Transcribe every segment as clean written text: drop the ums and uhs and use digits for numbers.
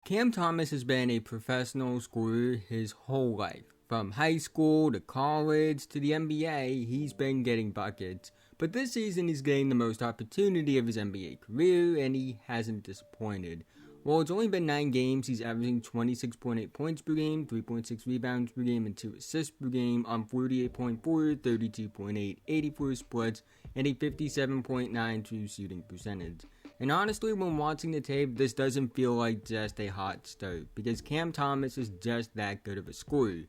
Cam Thomas has been a professional scorer his whole life. From high school to college to the NBA, he's been getting buckets. But this season he's getting the most opportunity of his NBA career, and he hasn't disappointed. While it's only been 9 games, he's averaging 26.8 points per game, 3.6 rebounds per game, and 2 assists per game on 48.4, 32.8, 84 splits, and a 57.9 true shooting percentage. And honestly, when watching the tape, this doesn't feel like just a hot start, because Cam Thomas is just that good of a scorer.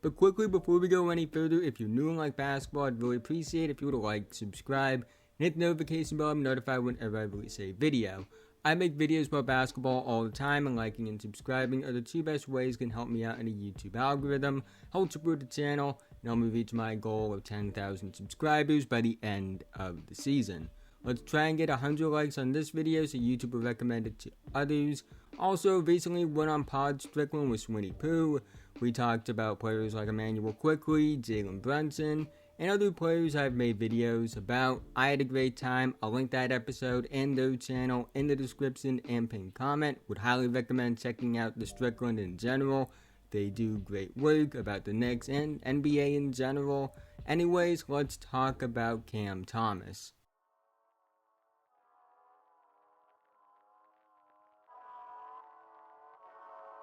But quickly, before we go any further, if you're new and like basketball, I'd really appreciate it if you would like, subscribe, and hit the notification bell to be notified whenever I release a video. I make videos about basketball all the time, and liking and subscribing are the 2 best ways can help me out in the YouTube algorithm, help support the channel, and help me reach my goal of 10,000 subscribers by the end of the season. Let's try and get 100 likes on this video so YouTube will recommend it to others. Also, recently went on Pod Strickland with Swinny Pooh. We talked about players like Emmanuel Quickly, Jalen Brunson, and other players I've made videos about. I had a great time. I'll link that episode and their channel in the description and pinned comment. Would highly recommend checking out the Strickland in general. They do great work about the Knicks and NBA in general. Anyways, let's talk about Cam Thomas.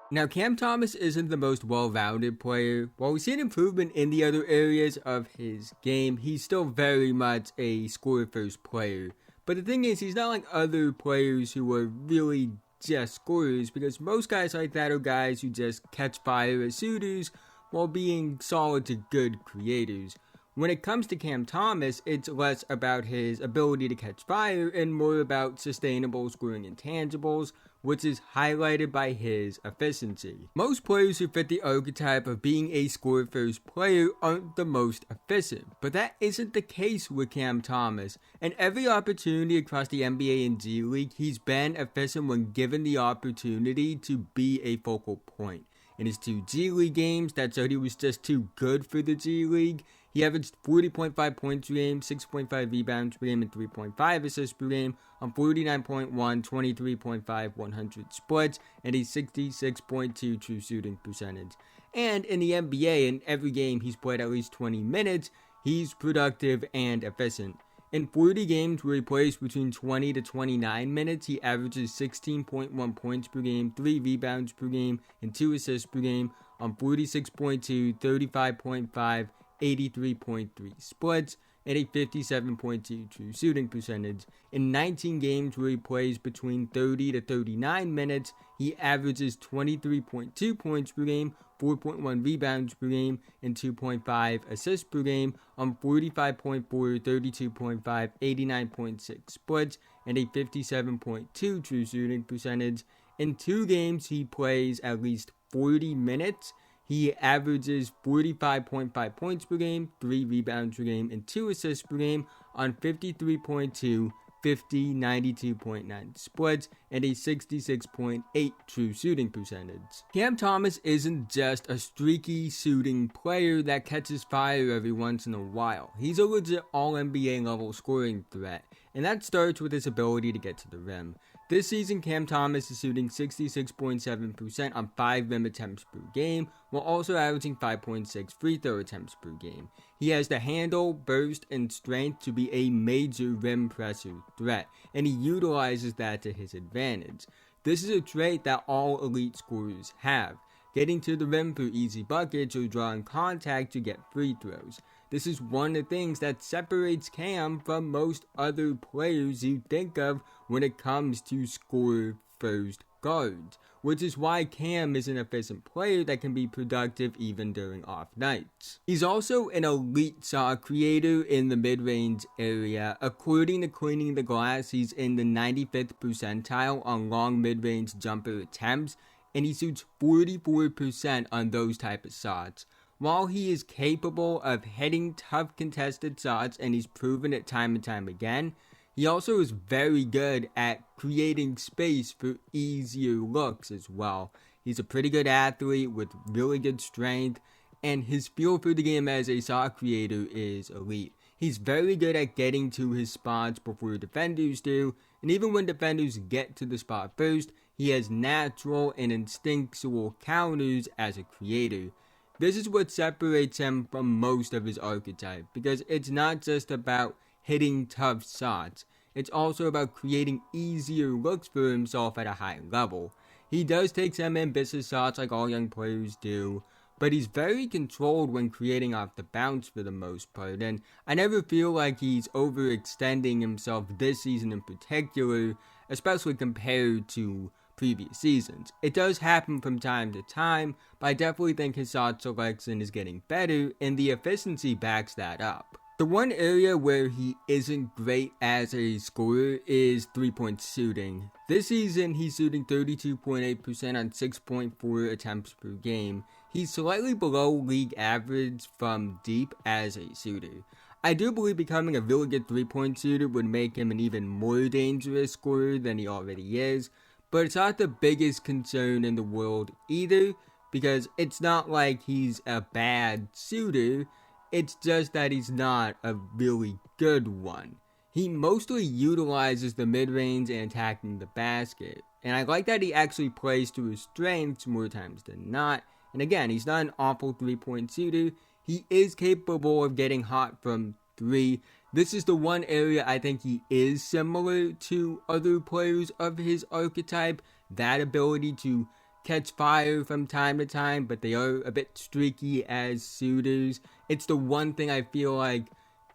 Now, Cam Thomas isn't the most well-rounded player. While we've seen improvement in the other areas of his game, he's still very much a scorer-first player. But the thing is, he's not like other players who are really just scorers, because most guys like that are guys who just catch fire as shooters while being solid to good creators. When it comes to Cam Thomas, it's less about his ability to catch fire and more about sustainable scoring intangibles, which is highlighted by his efficiency. Most players who fit the archetype of being a score-first player aren't the most efficient, but that isn't the case with Cam Thomas. And every opportunity across the NBA and G League, he's been efficient when given the opportunity to be a focal point. In his 2 G League games, that showed he was just too good for the G League. He averaged 40.5 points per game, 6.5 rebounds per game, and 3.5 assists per game on 49.1, 23.5, 100 splits, and a 66.2 true shooting percentage. And in the NBA, in every game he's played at least 20 minutes, he's productive and efficient. In 40 games where he plays between 20 to 29 minutes, he averages 16.1 points per game, 3 rebounds per game, and 2 assists per game on 46.2, 35.5, 83.3 splits, and a 57.2 true shooting percentage. In 19 games where he plays between 30 to 39 minutes, he averages 23.2 points per game, 4.1 rebounds per game, and 2.5 assists per game on 45.4, 32.5, 89.6 splits, and a 57.2 true shooting percentage. In 2 games he plays at least 40 minutes. He averages 45.5 points per game, 3 rebounds per game, and 2 assists per game on 53.2, 50, 92.9 splits, and a 66.8 true shooting percentage. Cam Thomas isn't just a streaky shooting player that catches fire every once in a while. He's a legit all-NBA level scoring threat, and that starts with his ability to get to the rim. This season, Cam Thomas is shooting 66.7% on 5 rim attempts per game, while also averaging 5.6 free throw attempts per game. He has the handle, burst, and strength to be a major rim pressure threat, and he utilizes that to his advantage. This is a trait that all elite scorers have, getting to the rim for easy buckets or drawing contact to get free throws. This is one of the things that separates Cam from most other players you think of when it comes to score-first guards, which is why Cam is an efficient player that can be productive even during off nights. He's also an elite shot creator in the mid-range area. According to Cleaning the Glass, he's in the 95th percentile on long mid-range jumper attempts, and he shoots 44% on those type of shots. While he is capable of hitting tough contested shots, and he's proven it time and time again, he also is very good at creating space for easier looks as well. He's a pretty good athlete with really good strength, and his feel for the game as a shot creator is elite. He's very good at getting to his spots before defenders do, and even when defenders get to the spot first, he has natural and instinctual counters as a creator. This is what separates him from most of his archetype, because it's not just about hitting tough shots, it's also about creating easier looks for himself at a high level. He does take some ambitious shots like all young players do, but he's very controlled when creating off the bounce for the most part, and I never feel like he's overextending himself this season in particular, especially compared to previous seasons. It does happen from time to time, but I definitely think his shot selection is getting better, and the efficiency backs that up. The one area where he isn't great as a scorer is 3-point shooting. This season, he's shooting 32.8% on 6.4 attempts per game. He's slightly below league average from deep as a shooter. I do believe becoming a really good 3-point shooter would make him an even more dangerous scorer than he already is, but it's not the biggest concern in the world either, because it's not like he's a bad shooter. It's just that he's not a really good one. He mostly utilizes the mid-range and attacking the basket. And I like that he actually plays to his strengths more times than not. And again, he's not an awful 3-point shooter. He is capable of getting hot from 3. This is the one area I think he is similar to other players of his archetype. That ability to catch fire from time to time, but they are a bit streaky as shooters. It's the one thing I feel like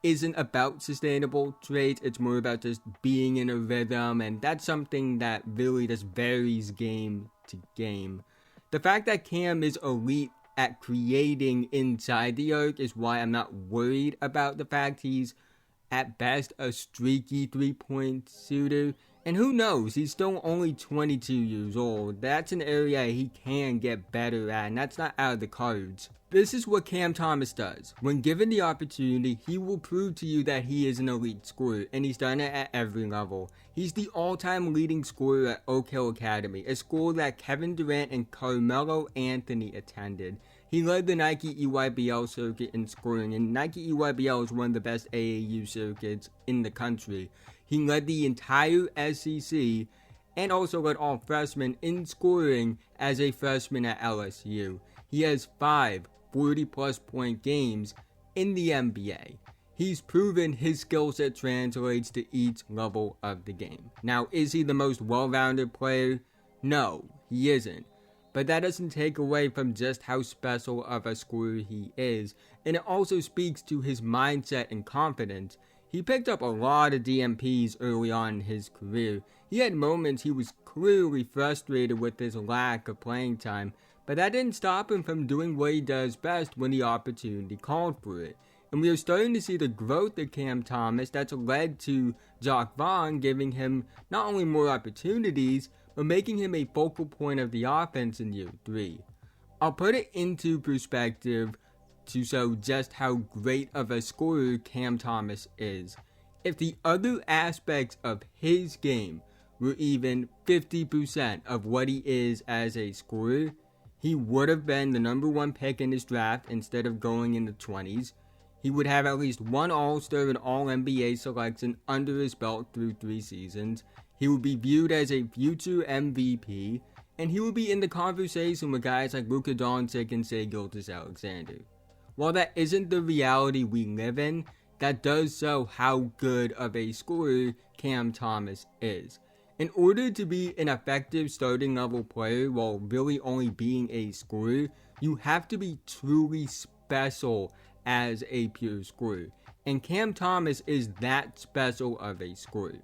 isn't about sustainable traits. It's more about just being in a rhythm, and that's something that really just varies game to game. The fact that Cam is elite at creating inside the arc is why I'm not worried about the fact he's at best a streaky 3-point shooter. And who knows, he's still only 22 years old. That's an area he can get better at, and that's not out of the cards. This is what Cam Thomas does. When given the opportunity, he will prove to you that he is an elite scorer, and he's done it at every level. He's the all-time leading scorer at Oak Hill Academy, a school that Kevin Durant and Carmelo Anthony attended. He led the Nike EYBL circuit in scoring, and Nike EYBL is one of the best AAU circuits in the country. He led the entire SEC and also led all freshmen in scoring as a freshman at LSU. He has 5 40-plus point games in the NBA. He's proven his skill set translates to each level of the game. Now, is he the most well-rounded player? No, he isn't. But that doesn't take away from just how special of a scorer he is, and it also speaks to his mindset and confidence. He picked up a lot of DMPs early on in his career. He had moments he was clearly frustrated with his lack of playing time, but that didn't stop him from doing what he does best when the opportunity called for it. And we are starting to see the growth of Cam Thomas that's led to Jock Vaughn giving him not only more opportunities, but making him a focal point of the offense in year 3. I'll put it into perspective to show just how great of a scorer Cam Thomas is. If the other aspects of his game were even 50% of what he is as a scorer, he would have been the number 1 pick in his draft instead of going in the 20s. He would have at least 1 All-Star and All-NBA selection under his belt through 3 seasons. He would be viewed as a future MVP, and he would be in the conversation with guys like Luka Doncic and Shai Gilgeous-Alexander. While that isn't the reality we live in, that does show how good of a scorer Cam Thomas is. In order to be an effective starting level player while really only being a scorer, you have to be truly special as a pure scorer. And Cam Thomas is that special of a scorer.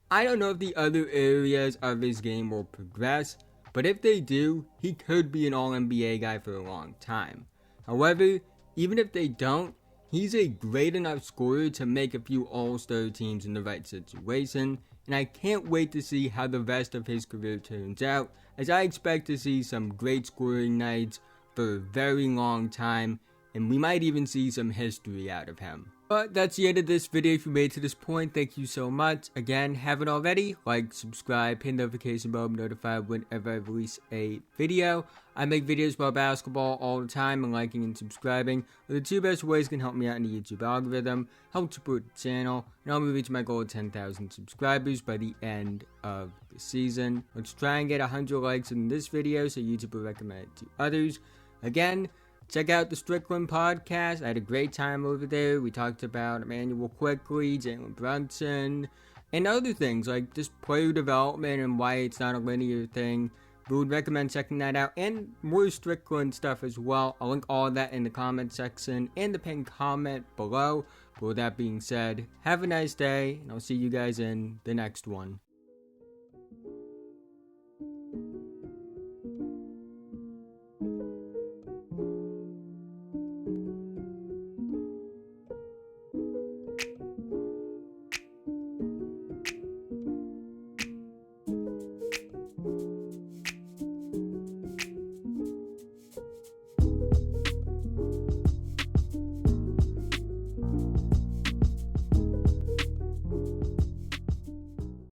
I don't know if the other areas of his game will progress, but if they do, he could be an All-NBA guy for a long time. However, even if they don't, he's a great enough scorer to make a few All-Star teams in the right situation, and I can't wait to see how the rest of his career turns out, as I expect to see some great scoring nights for a very long time, and we might even see some history out of him. But that's the end of this video. If you made it to this point, thank you so much. Again, haven't already, like, subscribe, hit the notification bell, notified whenever I release a video. I make videos about basketball all the time, and liking and subscribing are the two best ways can help me out in the YouTube algorithm, help support the channel, and help me reach my goal of 10,000 subscribers by the end of the season. Let's try and get 100 likes in this video so YouTube will recommend it to others. Again, check out the Strickland podcast. I had a great time over there. We talked about Emmanuel Quickly, Jalen Brunson, and other things like just player development and why it's not a linear thing. We would recommend checking that out and more Strickland stuff as well. I'll link all of that in the comment section and the pinned comment below. But with that being said, have a nice day, and I'll see you guys in the next one.